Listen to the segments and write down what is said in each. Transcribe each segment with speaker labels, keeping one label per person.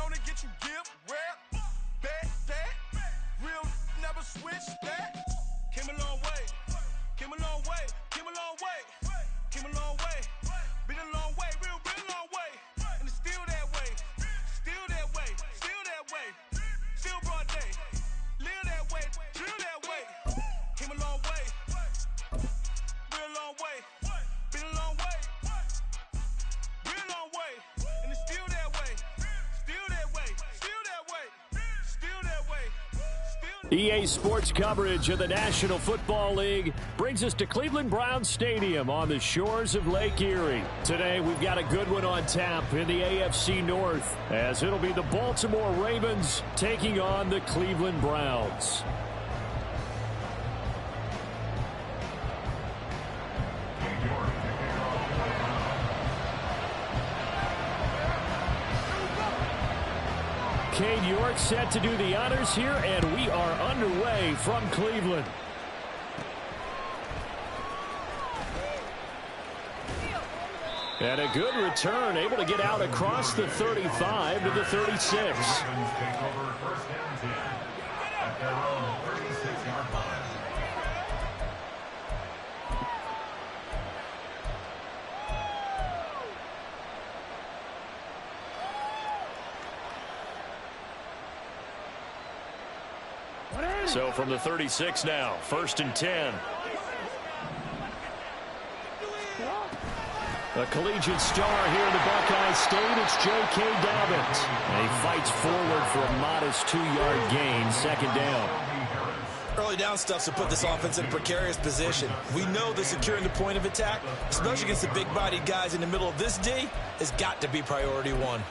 Speaker 1: on and get you give, rap, bet that. Real never switch that. Came a long way, came a long way, came a long way, came a long way. Been a long way, real long way. And it's still that way, still that way, still that way. Still broad day, live that way, drill that way. Came a long way, real long way. Been a long way, real long way. And it's still that way, still that way, still that way, still that way.
Speaker 2: EA Sports coverage of the National Football League brings us to Cleveland Browns Stadium on the shores of Lake Erie. Today, we've got a good one on tap in the AFC North, as it'll be the Baltimore Ravens taking on the Cleveland Browns. Cade York set to do the honors here, and we are underway from Cleveland. And a good return, able to get out across the 35 to the 36. So from the 36 now, 1st and 10. A collegiate star here in the Buckeye State, it's J.K. Dobbins. And he fights forward for a modest 2-yard gain, 2nd down.
Speaker 3: Early down stuff to put this offense in a precarious position. We know that securing the point of attack, especially against the big-bodied guys in the middle of this D, has got to be priority one.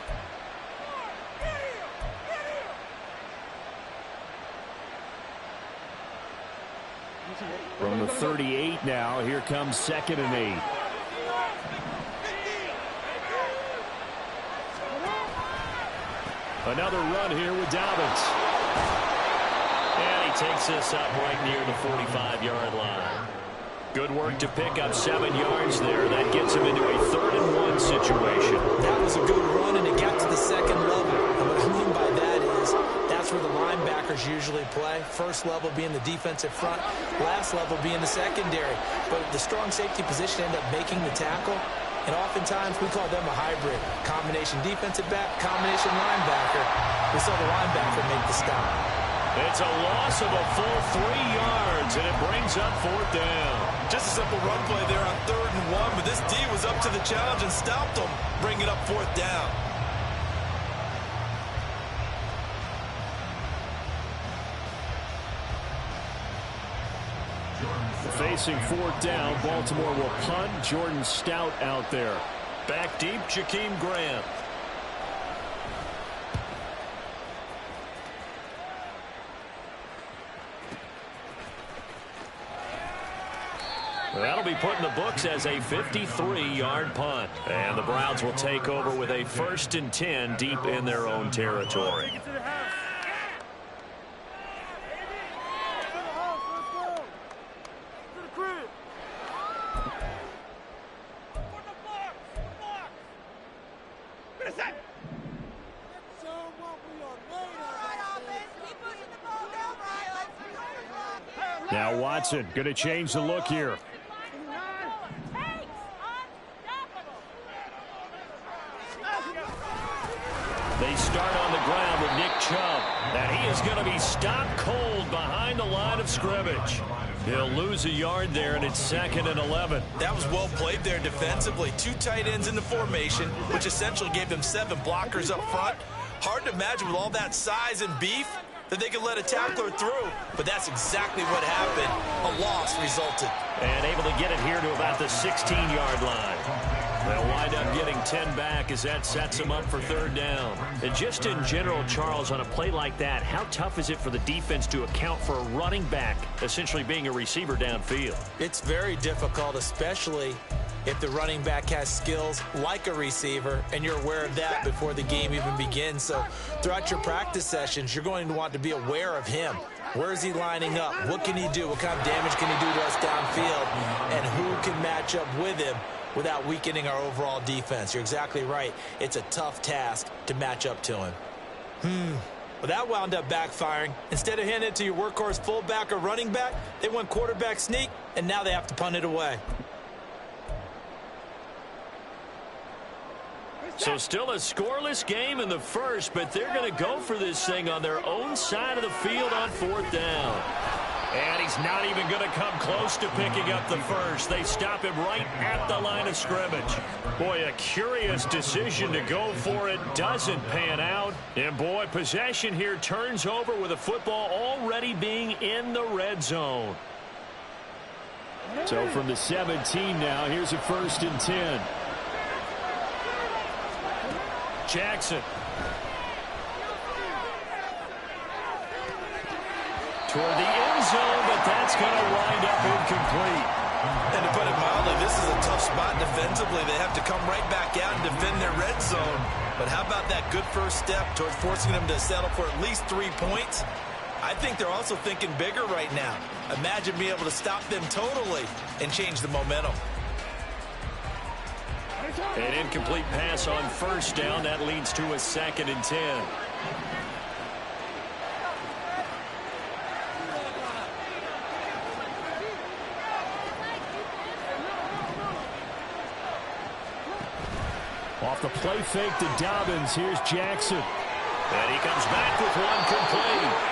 Speaker 2: From the 38 now, here comes 2nd and 8. Another run here with Dobbins. And he takes this up right near the 45-yard line. Good work to pick up 7 yards there. That gets him into a 3rd and 1 situation.
Speaker 3: That was a good run, and it got to the 2nd level. And what I mean by that is that's where the linebackers usually play. First level being the defensive front, last level being the secondary. But the strong safety position ended up making the tackle. And oftentimes we call them a hybrid. Combination defensive back, combination linebacker. We saw the linebacker make the stop.
Speaker 2: It's a loss of a full 3 yards, and it brings up 4th down.
Speaker 3: Just a simple run play there on 3rd and 1, but this D was up to the challenge and stopped them, bringing up 4th down.
Speaker 2: Facing 4th down, Baltimore will punt. Jordan Stout out there. Back deep, Jakeem Grant. That'll be put in the books as a 53-yard punt. And the Browns will take over with a 1st and 10 deep in their own territory. Now Watson going to change the look here. They start on the ground with Nick Chubb. And he is going to be stopped cold behind the line of scrimmage. He'll lose a yard there, and it's 2nd and 11.
Speaker 3: That was well played there defensively. 2 tight ends in the formation, which essentially gave them 7 blockers up front. Hard to imagine with all that size and beef that they could let a tackler through, but that's exactly what happened. A loss resulted.
Speaker 2: And able to get it here to about the 16-yard line. They'll wind up getting 10 back as that sets them up for 3rd down. And just in general, Charles, on a play like that, how tough is it for the defense to account for a running back essentially being a receiver downfield?
Speaker 3: It's very difficult, especially if the running back has skills like a receiver, and you're aware of that before the game even begins. So throughout your practice sessions, you're going to want to be aware of him. Where is he lining up? What can he do? What kind of damage can he do to us downfield? And who can match up with him without weakening our overall defense? You're exactly right. It's a tough task to match up to him. Well, that wound up backfiring. Instead of handing it to your workhorse fullback or running back, they went quarterback sneak, and now they have to punt it away.
Speaker 2: So still a scoreless game in the first, but they're going to go for this thing on their own side of the field on 4th down. And he's not even going to come close to picking up the first. They stop him right at the line of scrimmage. Boy, a curious decision to go for it. Doesn't pan out. And boy, possession here turns over with the football already being in the red zone. So from the 17 now, here's a 1st and 10. Jackson. Toward the end zone, but that's going to wind up incomplete.
Speaker 3: And to put it mildly, this is a tough spot defensively. They have to come right back out and defend their red zone. But how about that good first step towards forcing them to settle for at least 3 points? I think they're also thinking bigger right now. Imagine being able to stop them totally and change the momentum.
Speaker 2: An incomplete pass on 1st down. That leads to a 2nd and 10. Off the play fake to Dobbins. Here's Jackson. And he comes back with one complete.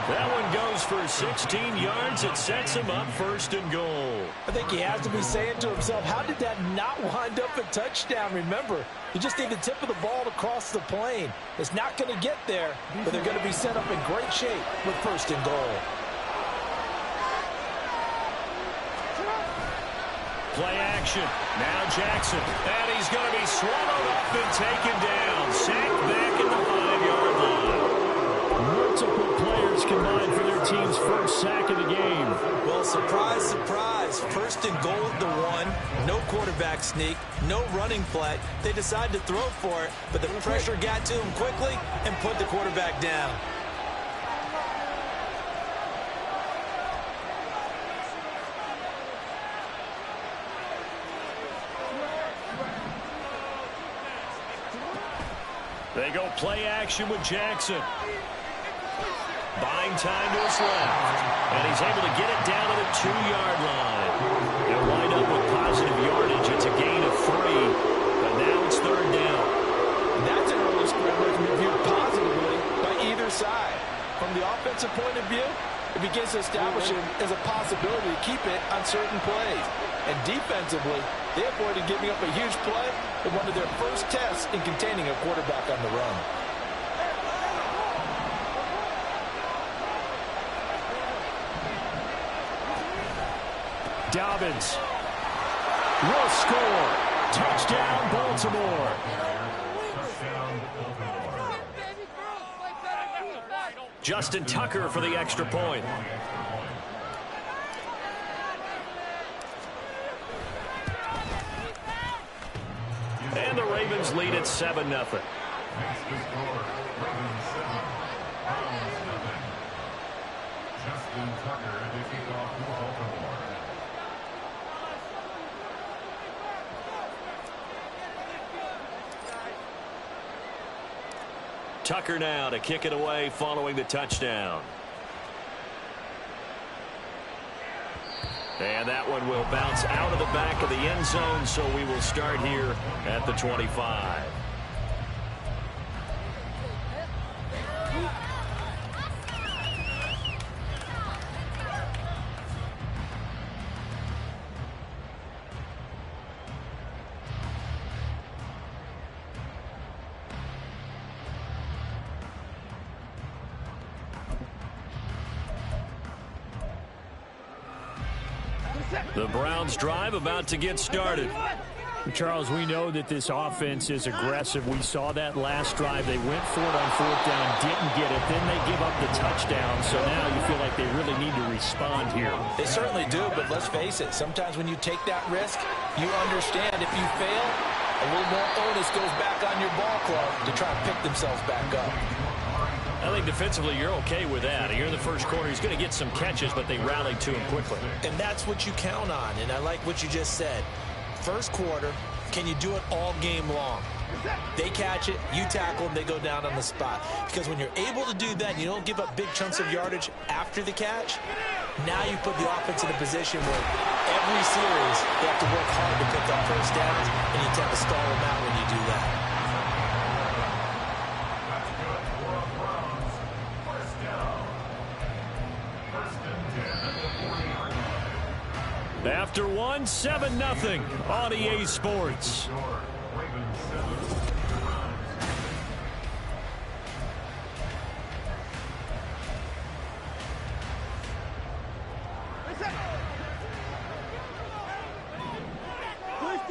Speaker 2: That one goes for 16 yards. It sets him up 1st and goal.
Speaker 3: I think he has to be saying to himself, how did that not wind up a touchdown? Remember, you just need the tip of the ball to cross the plane. It's not going to get there, but they're going to be set up in great shape with 1st and goal.
Speaker 2: Play action. Now Jackson. And he's going to be swallowed up and taken down. Sacked back at the 5-yard line. Multiple players combined for their team's first sack of the game.
Speaker 3: Well, surprise, surprise. 1st and goal at the 1. No quarterback sneak. No running play. They decided to throw for it, but the pressure got to him quickly and put the quarterback down.
Speaker 2: They go play action with Jackson. Buying time to his left. And he's able to get it down to the 2-yard line. They'll wind up with positive yardage. It's a gain of 3. But now it's 3rd down.
Speaker 3: That's an early spread that can be viewed positively by either side. From the offensive point of view, it begins to establish it as a possibility to keep it on certain plays. And defensively, they avoided giving up a huge play in one of their first tests in containing a quarterback on the run.
Speaker 2: Dobbins will score. Touchdown, Baltimore. Justin Tucker for the extra point. And the Ravens lead at 7-0. Justin Tucker to kick off for Baltimore. Tucker now to kick it away following the touchdown. And that one will bounce out of the back of the end zone, so we will start here at the 25. The Browns drive about to get started.
Speaker 4: Charles, we know that this offense is aggressive. We saw that last drive. They went for it on 4th down, didn't get it. Then they give up the touchdown. So now you feel like they really need to respond here.
Speaker 3: They certainly do, but let's face it. Sometimes when you take that risk, you understand if you fail, a little more onus goes back on your ball club to try and pick themselves back up.
Speaker 2: I think defensively you're okay with that. Here in the first quarter, he's going to get some catches, but they rallied to him quickly.
Speaker 3: And that's what you count on, and I like what you just said. First quarter, can you do it all game long? They catch it, you tackle them, they go down on the spot. Because when you're able to do that, and you don't give up big chunks of yardage after the catch, now you put the offense in a position where every series they have to work hard to pick up first downs, and you tend to stall them out when you do that.
Speaker 2: After one, 7-0 on EA Sports.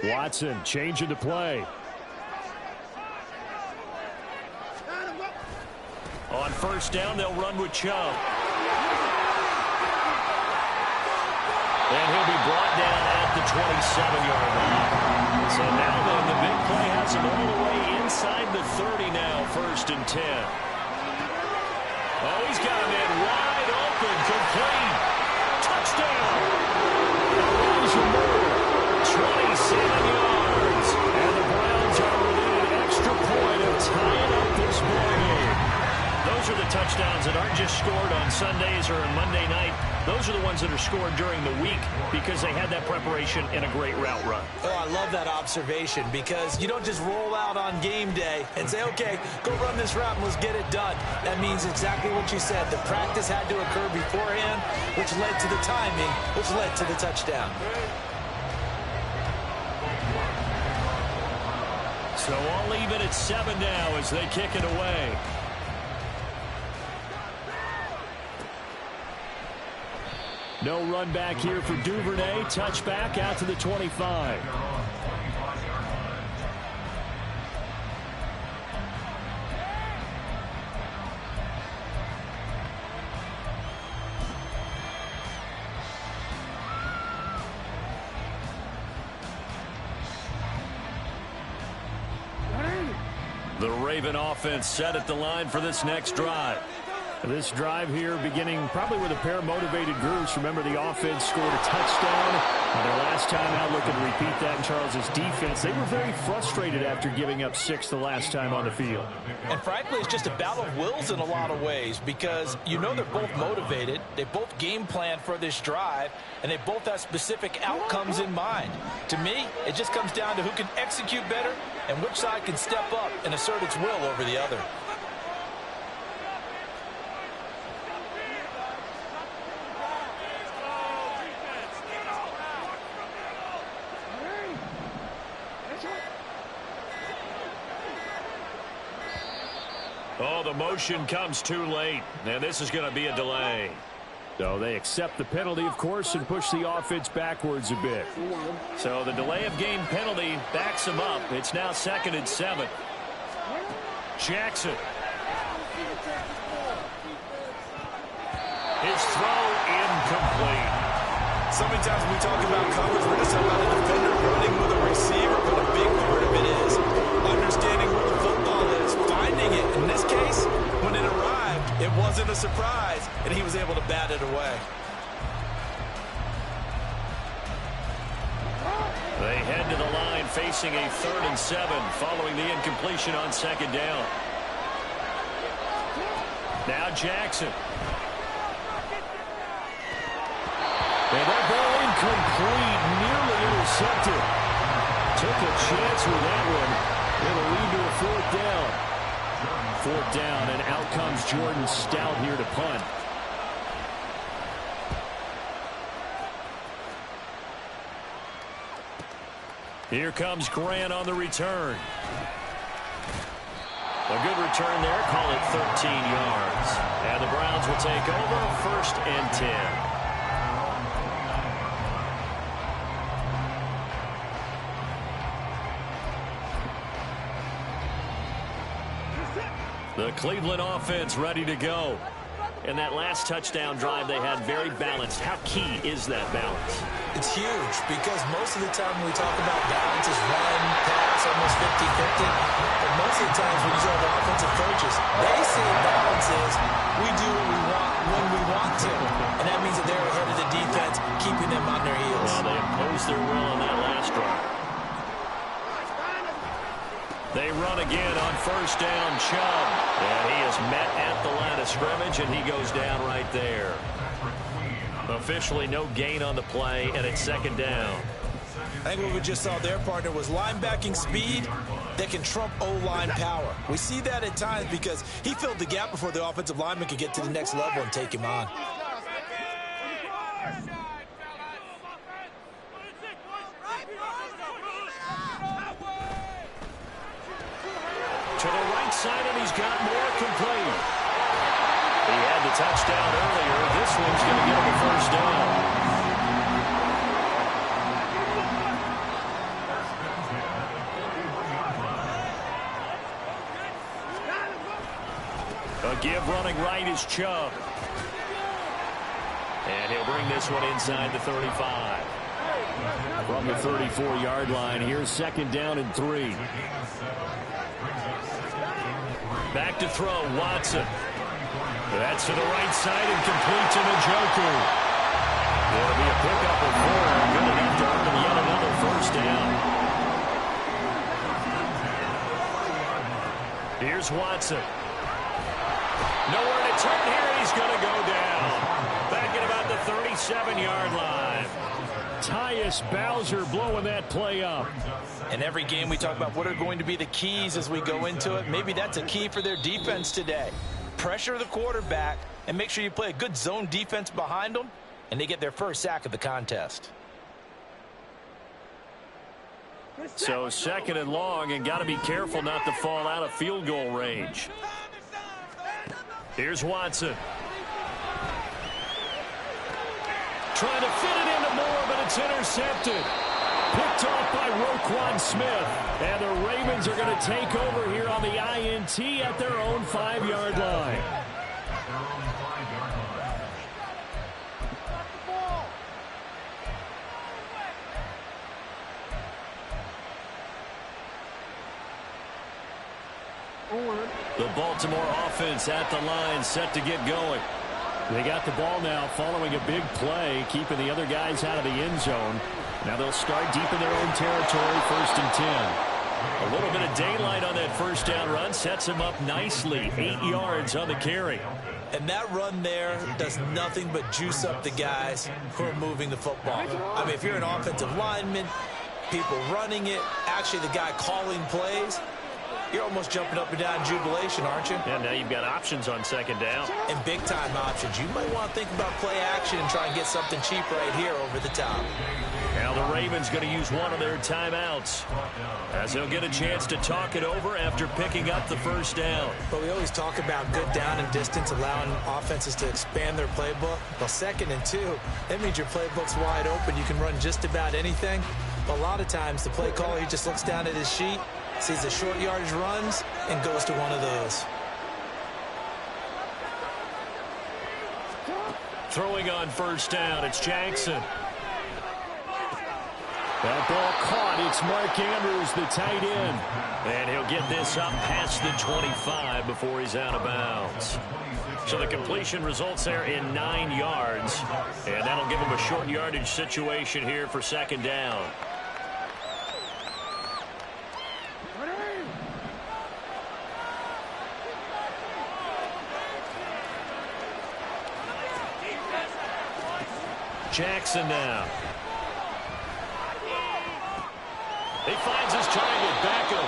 Speaker 2: Watson changing the play. On first down, they'll run with Chubb. And he'll be brought down at the 27-yard line. So now then, the big play has him all the way inside the 30 now, 1st and 10. Oh, he's got him in wide open, complete. Touchdown. Elijah Moore, 27 yards. And the Browns are within an extra point of tying up this ball game. Those are the touchdowns that aren't just scored on Sundays or on Monday night. Those are the ones that are scored during the week because they had that preparation and a great route run.
Speaker 3: Oh, I love that observation because you don't just roll out on game day and say, okay, go run this route and let's get it done. That means exactly what you said. The practice had to occur beforehand, which led to the timing, which led to the touchdown.
Speaker 2: So all even at 7 now as they kick it away. No run back here for Duvernay. Touchback out to the 25. The Raven offense set at the line for this next drive. This drive here beginning probably with a pair of motivated groups. Remember, the offense scored a touchdown. Their last time out, looking to repeat that in Charles's defense. They were very frustrated after giving up 6 the last time on the field.
Speaker 3: And frankly, it's just a battle of wills in a lot of ways because you know they're both motivated. They both game plan for this drive, and they both have specific outcomes in mind. To me, it just comes down to who can execute better and which side can step up and assert its will over the other.
Speaker 2: Oh, the motion comes too late, and this is going to be a delay. So they accept the penalty, of course, and push the offense backwards a bit. So the delay of game penalty backs them up. It's now 2nd and 7. Jackson. His throw incomplete.
Speaker 3: So many times when we talk about coverage, we're just talking about a defender running with a receiver, but a big part of it is understanding where the football is, finding it. In this case, when it arrived, it wasn't a surprise, and he was able to bat it away.
Speaker 2: They head to the line facing a 3rd and 7 following the incompletion on 2nd down. Now Jackson. And that ball incomplete, nearly intercepted. Took a chance with that one. It'll lead to a 4th down. 4th down, and out comes Jordan Stout here to punt. Here comes Grant on the return. A good return there, call it 13 yards. And the Browns will take over, 1st and 10. The Cleveland offense ready to go. And that last touchdown drive they had very balanced. How key is that balance?
Speaker 3: It's huge because most of the time when we talk about balance is run, pass, almost 50-50. But most of the times when you talk about offensive coaches, they say balance is we do what we want when we want to. And that means that they're ahead of the defense, keeping them on their heels.
Speaker 2: Well, they imposed their will on that last drive. They again on first down, Chubb. And he is met at the line of scrimmage, and he goes down right there. Officially no gain on the play, and it's second down.
Speaker 3: I think what we just saw there, partner, was linebacking speed that can trump O-line power. We see that at times because he filled the gap before the offensive lineman could get to the next level and take him on.
Speaker 2: To the right side, and he's got more complete. He had the touchdown earlier. This one's going to get him a first down. A give running right is Chubb. And he'll bring this one inside the 35. From the 34-yard line, here's second down and 3. Back to throw, Watson. That's to the right side and complete to Njoku. It'll be a pickup of 4. Good enough to earn yet another first down. Here's Watson. Nowhere to turn here, and he's going to go down. Back at about the 37-yard line. Tyus Bowser blowing that play up.
Speaker 3: In every game we talk about what are going to be the keys as we go into it. Maybe that's a key for their defense today. Pressure the quarterback and make sure you play a good zone defense behind them, and they get their first sack of the contest.
Speaker 2: So second and long, and got to be careful not to fall out of field goal range. Here's Watson. Trying to fit it into Moore, but it's intercepted. Picked off by Roquan Smith. And the Ravens are going to take over here on the INT at their own 5-yard line. The Baltimore offense at the line, set to get going. They got the ball now following a big play, keeping the other guys out of the end zone. Now they'll start deep in their own territory, 1st and 10. A little bit of daylight on that first down run sets him up nicely. 8 yards on the carry.
Speaker 3: And that run there does nothing but juice up the guys who are moving the football. I mean, if you're an offensive lineman, people running it, actually the guy calling plays, you're almost jumping up and down in jubilation, aren't you?
Speaker 2: Yeah, now you've got options on second down.
Speaker 3: And big-time options. You might want to think about play action and try and get something cheap right here over the top.
Speaker 2: Now the Ravens going to use one of their timeouts as they'll get a chance to talk it over after picking up the first down.
Speaker 3: But we always talk about good down and distance, allowing offenses to expand their playbook. Well, 2nd and 2, that means your playbook's wide open. You can run just about anything. But a lot of times the play caller, he just looks down at his sheet, sees the short yardage runs, and goes to one of those.
Speaker 2: Throwing on first down, it's Jackson. That ball caught. It's Mark Andrews, the tight end. And he'll get this up past the 25 before he's out of bounds. So the completion results there in 9 yards. And that'll give him a short yardage situation here for second down. Jackson now. He finds his target, Beckham.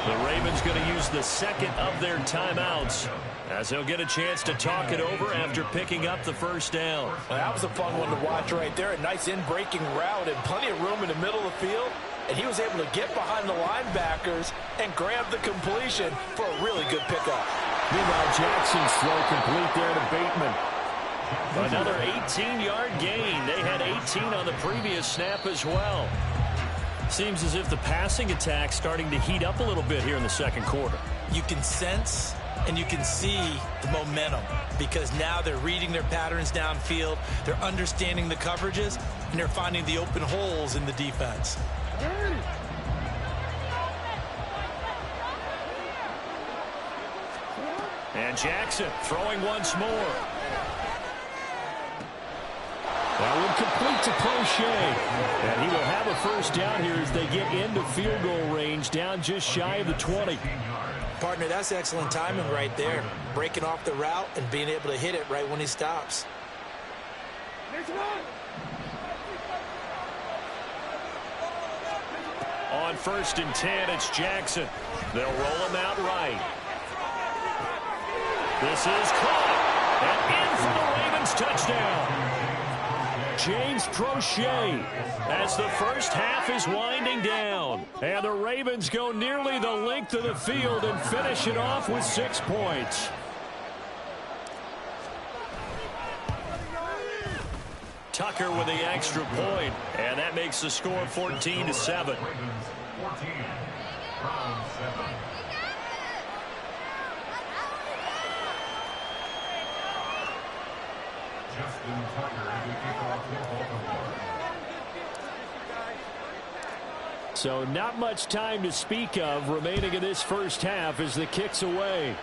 Speaker 2: The Ravens going to use the second of their timeouts as they'll get a chance to talk it over after picking up the first down.
Speaker 3: Well, that was a fun one to watch right there. A nice in-breaking route and plenty of room in the middle of the field. And he was able to get behind the linebackers and grab the completion for a really good pickup.
Speaker 2: Meanwhile, Jackson's throw complete there to Bateman. Another 18-yard gain. They had 18 on the previous snap as well. Seems as if the passing attack's starting to heat up a little bit here in the second quarter.
Speaker 3: You can sense and you can see the momentum because now they're reading their patterns downfield, they're understanding the coverages, and they're finding the open holes in the defense.
Speaker 2: And Jackson throwing once more. That one complete to Crochet. And he will have a first down here as they get into field goal range, down just shy of the 20.
Speaker 3: Partner, that's excellent timing right there. Breaking off the route and being able to hit it right when he stops.
Speaker 2: On 1st and 10, it's Jackson. They'll roll him out right. This is caught. And in for the Ravens touchdown. James Crochet as the first half is winding down. And the Ravens go nearly the length of the field and finish it off with 6 points. Tucker with the extra point, and that makes the score 14-7. So not much time to speak of remaining in this first half as the kick's away.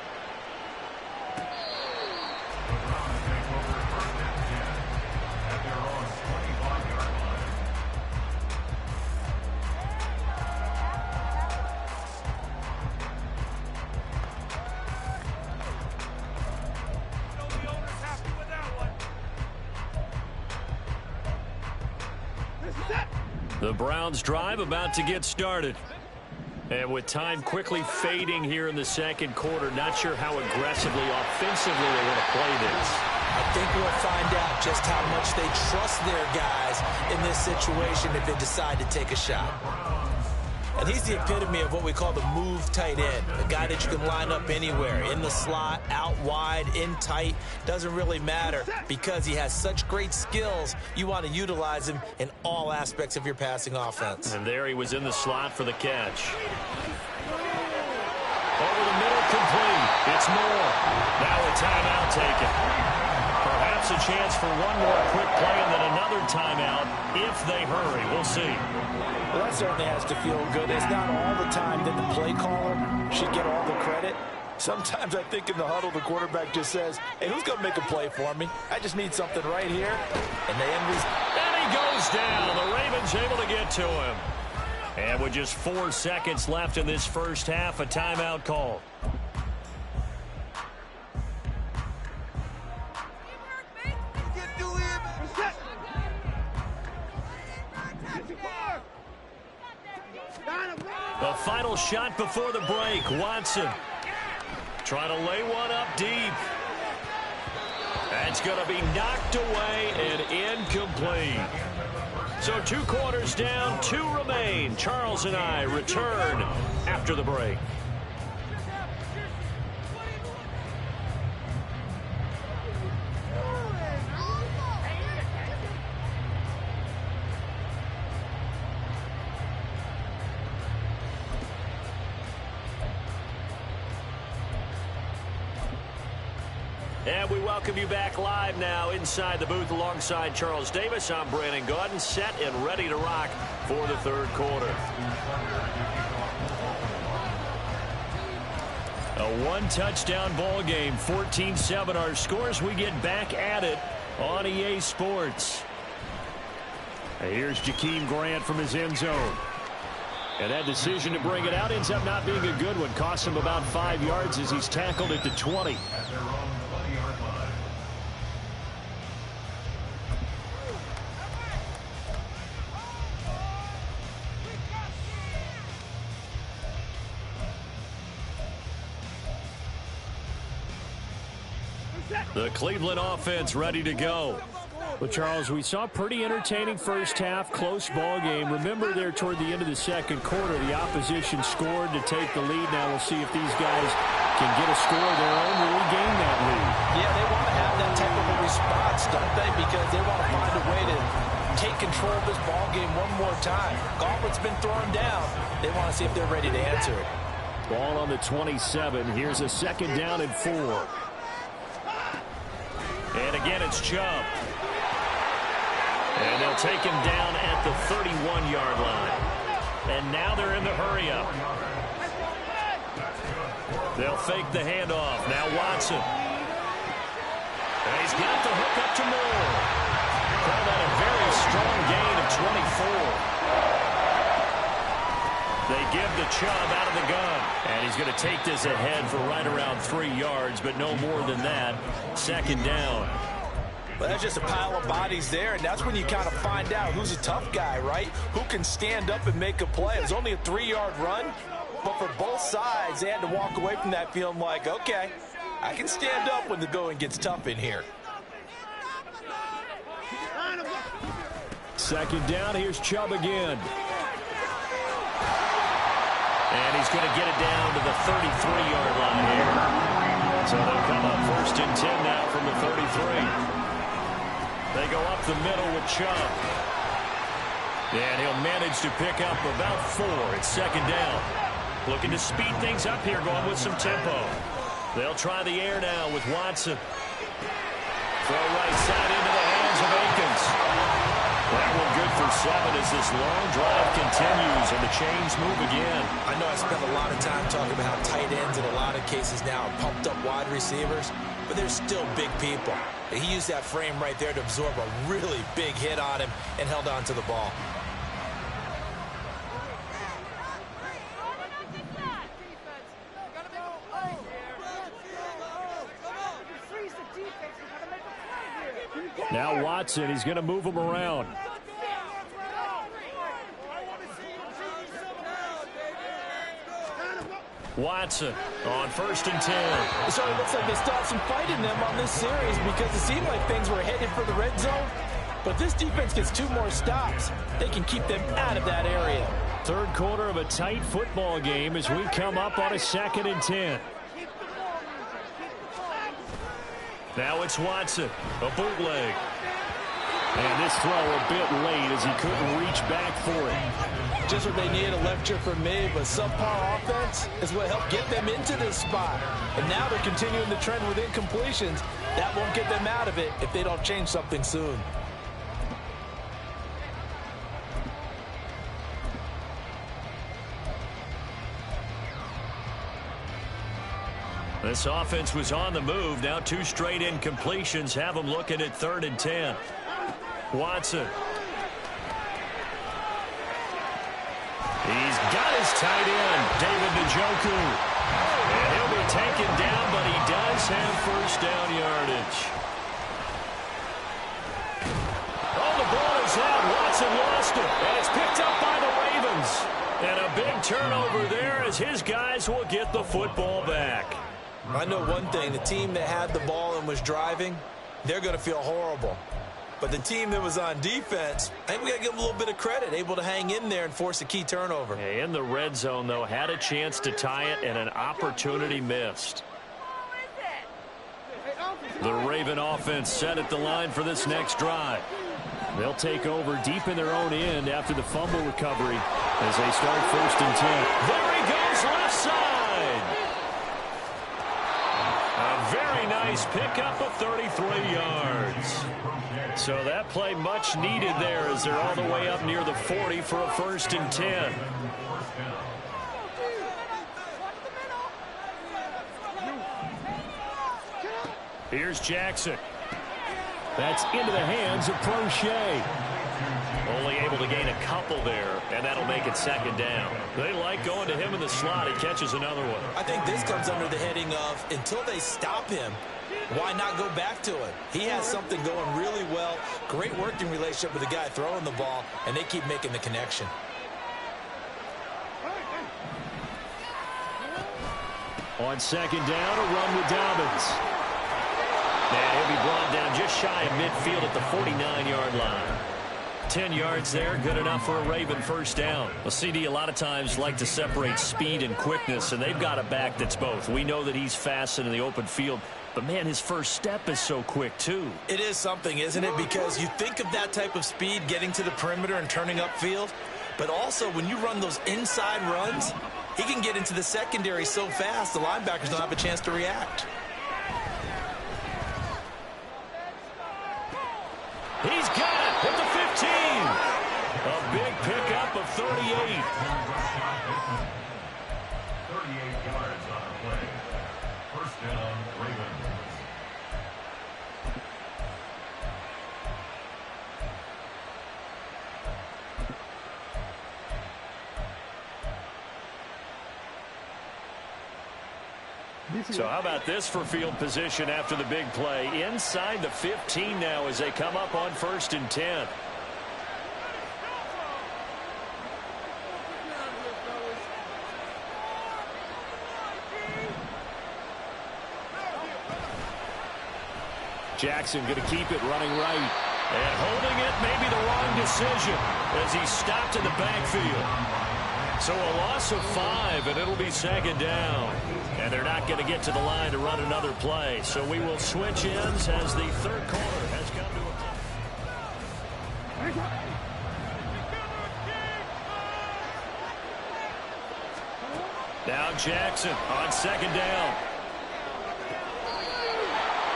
Speaker 2: The Browns drive about to get started. And with time quickly fading here in the second quarter, not sure how aggressively, offensively they want to play this.
Speaker 3: I think we'll find out just how much they trust their guys in this situation if they decide to take a shot. And he's the epitome of what we call the move tight end, a guy that you can line up anywhere, in the slot, out wide, in tight, doesn't really matter because he has such great skills. You want to utilize him in all aspects of your passing offense.
Speaker 2: And there he was in the slot for the catch. Over the middle, complete. It's Moore. Now a timeout taken. Perhaps a chance for one more quick play and then another timeout if they hurry. We'll see.
Speaker 3: Well, that certainly has to feel good. It's not all the time that the play caller should get all the credit. Sometimes I think in the huddle, the quarterback just says, hey, who's going to make a play for me? I just need something right here. And they end these.
Speaker 2: And he goes down. The Ravens able to get to him. And with just 4 seconds left in this first half, a timeout call. The final shot before the break. Watson trying to lay one up deep. That's going to be knocked away and incomplete. So 2 quarters down, 2 remain. Charles and I return after the break. And we welcome you back live now inside the booth alongside Charles Davis. I'm Brandon Gaudin, set and ready to rock for the third quarter. A 1-touchdown ball game, 14-7 our scores. We get back at it on EA Sports. Here's Jakeem Grant from his end zone. And that decision to bring it out ends up not being a good one. Cost him about 5 yards as he's tackled at the 20. The Cleveland offense ready to go. Well, Charles, we saw a pretty entertaining first half, close ball game. Remember there toward the end of the second quarter, the opposition scored to take the lead. Now we'll see if these guys can get a score of their own to regain that lead.
Speaker 3: Yeah, they want to have that type of a response, don't they? Because they want to find a way to take control of this ball game one more time. Gauntlet's been thrown down. They want to see if they're ready to answer it.
Speaker 2: Ball on the 27. Here's a 2nd down and 4. And again, it's Chubb. And they'll take him down at the 31-yard line. And now they're in the hurry-up. They'll fake the handoff. Now Watson. And he's got the hook up to Moore.
Speaker 4: call that a very strong gain of 24. They give the Chubb out of the gun. And he's going to take this ahead for right around 3 yards, but no more than that. Second down.
Speaker 3: Well, that's just a pile of bodies there, and that's when you kind of find out who's a tough guy, right? Who can stand up and make a play. It was only a 3-yard run, but for both sides, they had to walk away from that feeling like, okay, I can stand up when the going gets tough in here.
Speaker 2: Second down, here's Chubb again.
Speaker 4: And he's going to get it down to the 33-yard line here. So they'll come up 1st and 10 now from the 33. They go up the middle with Chubb. And he'll manage to pick up about 4 at second down. Looking to speed things up here, going with some tempo. They'll try the air now with Watson. Throw right side into the hands of Akins. That one good for 7 as this long drive continues and the chains move again.
Speaker 3: I know I spent a lot of time talking about how tight ends in a lot of cases now are pumped up wide receivers, but they're still big people. He used that frame right there to absorb a really big hit on him and held on to the ball.
Speaker 2: Now Watson, he's going to move him around.
Speaker 4: Watson on 1st and 10.
Speaker 3: So it looks like they still have some fight in them on this series because it seemed like things were headed for the red zone. But this defense gets 2 more stops. They can keep them out of that area.
Speaker 2: Third quarter of a tight football game as we come up on a 2nd and 10.
Speaker 4: Now it's Watson, a bootleg.
Speaker 2: And this throw a bit late as he couldn't reach back for it.
Speaker 3: Just what they needed, a lecture from me, but subpar offense is what helped get them into this spot. And now they're continuing the trend with incompletions. That won't get them out of it if they don't change something soon.
Speaker 4: This offense was on the move. Now 2 straight incompletions have them looking at 3rd and 10. Watson. He's got his tight end, David Njoku. And he'll be taken down, but he does have 1st down yardage. Oh, the ball is out. Watson lost it, and it's picked up by the Ravens. And a big turnover there as his guys will get the football back.
Speaker 3: I know one thing, the team that had the ball and was driving, they're going to feel horrible. But the team that was on defense, I think we got to give them a little bit of credit, able to hang in there and force a key turnover.
Speaker 4: In the red zone, though, had a chance to tie it and an opportunity missed. The Raven offense set at the line for this next drive. They'll take over deep in their own end after the fumble recovery as they start 1st and 10. There he goes, left side. A very nice pickup of 33 yards. So that play much needed there as they're all the way up near the 40 for a 1st and 10. Here's Jackson. That's into the hands of Prochet. Only able to gain a couple there, and that'll make it 2nd down. They like going to him in the slot. He catches another one.
Speaker 3: I think this comes under the heading of until they stop him, why not go back to it? He has something going really well. Great working relationship with the guy throwing the ball, and they keep making the connection.
Speaker 2: On 2nd down, a run with Dobbins.
Speaker 4: And he'll be brought down just shy of midfield at the 49-yard line. 10 yards there, good enough for a Raven 1st down. Well, CD a lot of times like to separate speed and quickness, and they've got a back that's both. We know that he's fast in the open field, but, man, his first step is so quick, too.
Speaker 3: It is something, isn't it? Because you think of that type of speed getting to the perimeter and turning upfield, but also when you run those inside runs, he can get into the secondary so fast the linebackers don't have a chance to react.
Speaker 4: He's got it at the 15. A big pickup of 38.
Speaker 5: 38 yards on the play. 1st down, Ravens.
Speaker 2: So how about this for field position after the big play? Inside the 15 now as they come up on 1st and 10. Jackson going to keep it running right. And holding it may be the wrong decision as he stopped in the backfield. So a loss of 5, and it'll be 2nd down. And they're not going to get to the line to run another play. So we will switch ends as the 3rd quarter has come to a close. Now Jackson on 2nd down.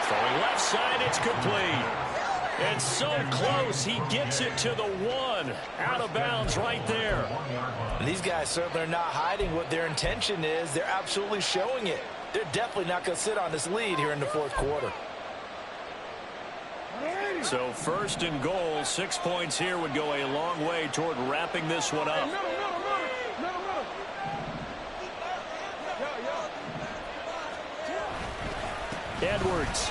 Speaker 2: Throwing left side, it's complete. It's so close, he gets it to the 1. Out of bounds right there.
Speaker 3: And these guys certainly are not hiding what their intention is. They're absolutely showing it. They're definitely not going to sit on this lead here in the 4th quarter.
Speaker 2: So 1st and goal, 6 points here would go a long way toward wrapping this one up. Edwards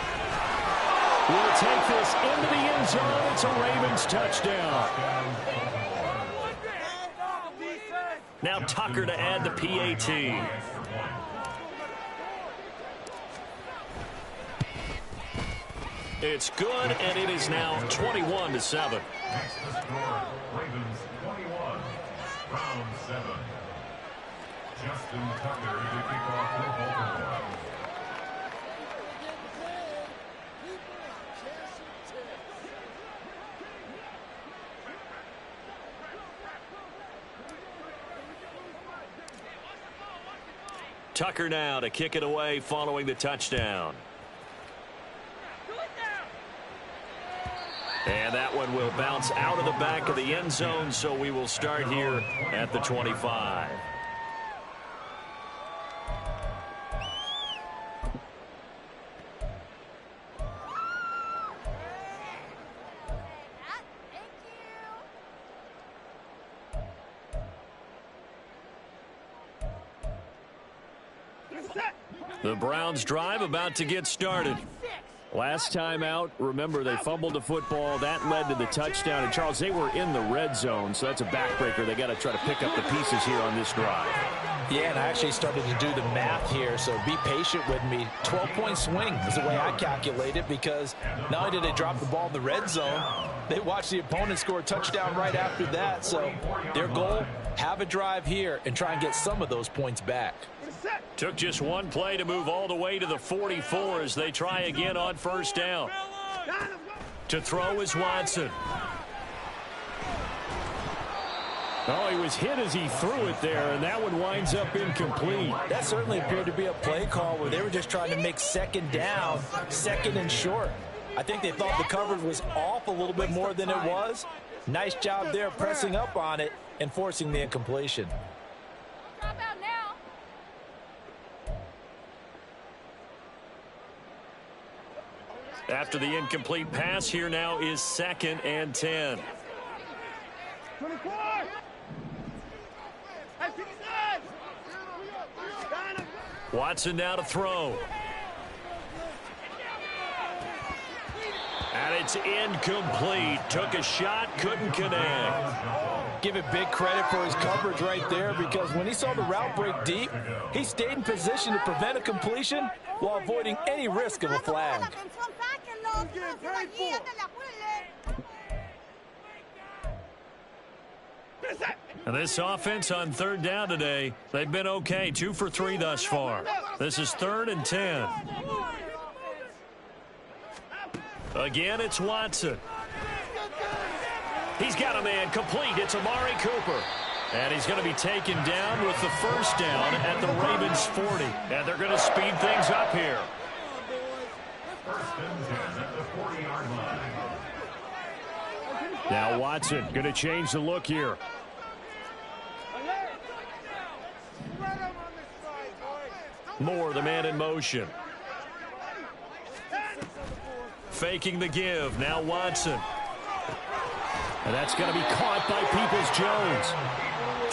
Speaker 2: will take this into the end zone. It's a Ravens touchdown. Now Tucker to add the PAT. It's good, and it is now 21-7.
Speaker 5: Next score, Ravens 21, round 7. Justin Tucker to kick off for Baltimore.
Speaker 2: Tucker now to kick it away following the touchdown. And that one will bounce out of the back of the end zone, so we will start here at the 25. The Browns drive about to get started. Last time out, remember, they fumbled the football. That led to the touchdown. And, Charles, they were in the red zone, so that's a backbreaker. They got to try to pick up the pieces here on this drive.
Speaker 3: Yeah, and I actually started to do the math here, so be patient with me. 12-point swing is the way I calculate it, because not only did they drop the ball in the red zone, they watched the opponent score a touchdown right after that. So their goal, have a drive here and try and get some of those points back.
Speaker 2: Took just one play to move all the way to the 44 as they try again on 1st down. To throw is Watson.
Speaker 4: Oh, he was hit as he threw it there, and that one winds up incomplete.
Speaker 3: That certainly appeared to be a play call where they were just trying to make 2nd down, 2nd and short. I think they thought the coverage was off a little bit more than it was. Nice job there pressing up on it and forcing the incompletion.
Speaker 2: After the incomplete pass, here now is 2nd and 10. Watson now to throw. And it's incomplete. Took a shot, couldn't connect.
Speaker 3: Give it big credit for his coverage right there, because when he saw the route break deep, he stayed in position to prevent a completion while avoiding any risk of a flag.
Speaker 2: And this offense on 3rd down today, they've been okay. 2 for 3 thus far. This is 3rd and 10. Again, it's Watson. He's got a man complete. It's Amari Cooper. And he's going to be taken down with the 1st down at the Ravens 40. And they're going to speed things up here.
Speaker 5: 1st and 10 at the 40-yard line.
Speaker 4: Now Watson going to change the look here.
Speaker 2: Moore, the man in motion. Faking the give. Now Watson.
Speaker 4: And that's going to be caught by Peoples-Jones.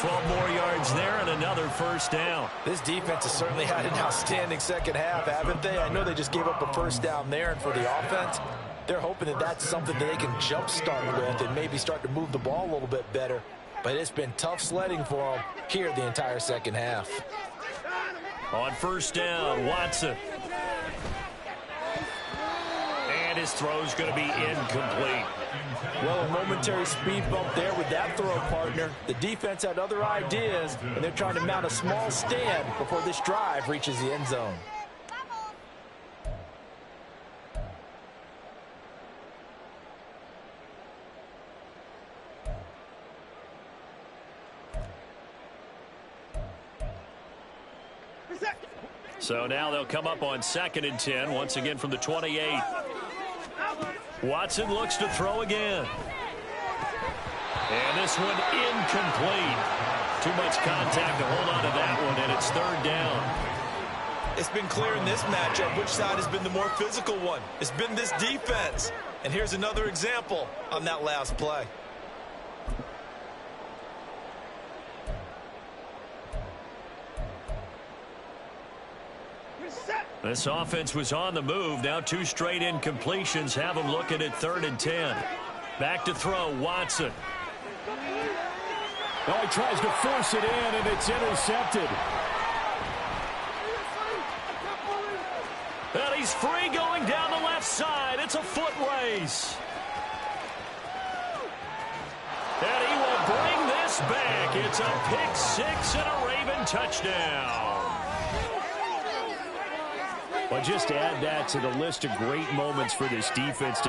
Speaker 2: 12 more yards there and another first down.
Speaker 3: This defense has certainly had an outstanding second half, haven't they? I know they just gave up a first down there, and for the offense, they're hoping that that's something that they can jumpstart with and maybe start to move the ball a little bit better. But it's been tough sledding for them here the entire second half.
Speaker 2: On first down, Watson. And his throw's going to be incomplete.
Speaker 3: Well, a momentary speed bump there with that throw partner. The defense had other ideas, and they're trying to mount a small stand before this drive reaches the end zone.
Speaker 2: So now they'll come up on 2nd and 10, once again from the 28. Watson looks to throw again. And this one incomplete. Too much contact to hold on to that one, and it's 3rd down.
Speaker 3: It's been clear in this matchup which side has been the more physical one. It's been this defense. And here's another example on that last play.
Speaker 2: This offense was on the move. Now 2 straight incompletions have them looking at 3rd and 10. Back to throw, Watson.
Speaker 4: Oh, he tries to force it in, and it's intercepted.
Speaker 2: And he's free going down the left side. It's a foot race. And he will bring this back. It's a pick 6 and a Raven touchdown.
Speaker 4: Well, just add that to the list of great moments for this defense.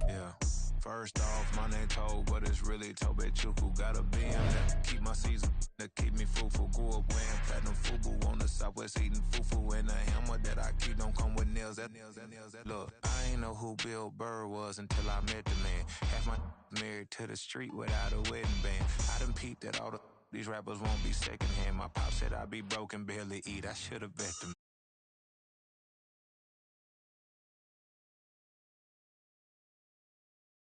Speaker 1: Yeah. First off, my name Toad, but it's really Tobe Chuku. Got a BM that keep my season, that keep me fruitful. Grew up wearing platinum FUBU on the southwest, eating fufu. And a hammer that I keep don't come with nails. Look, I ain't know who Bill Burr was until I met the man. Half my married to the street without a wedding band. I done peeped that all these rappers won't be secondhand. My pop said I'd be broken, barely eat. I should have bet them.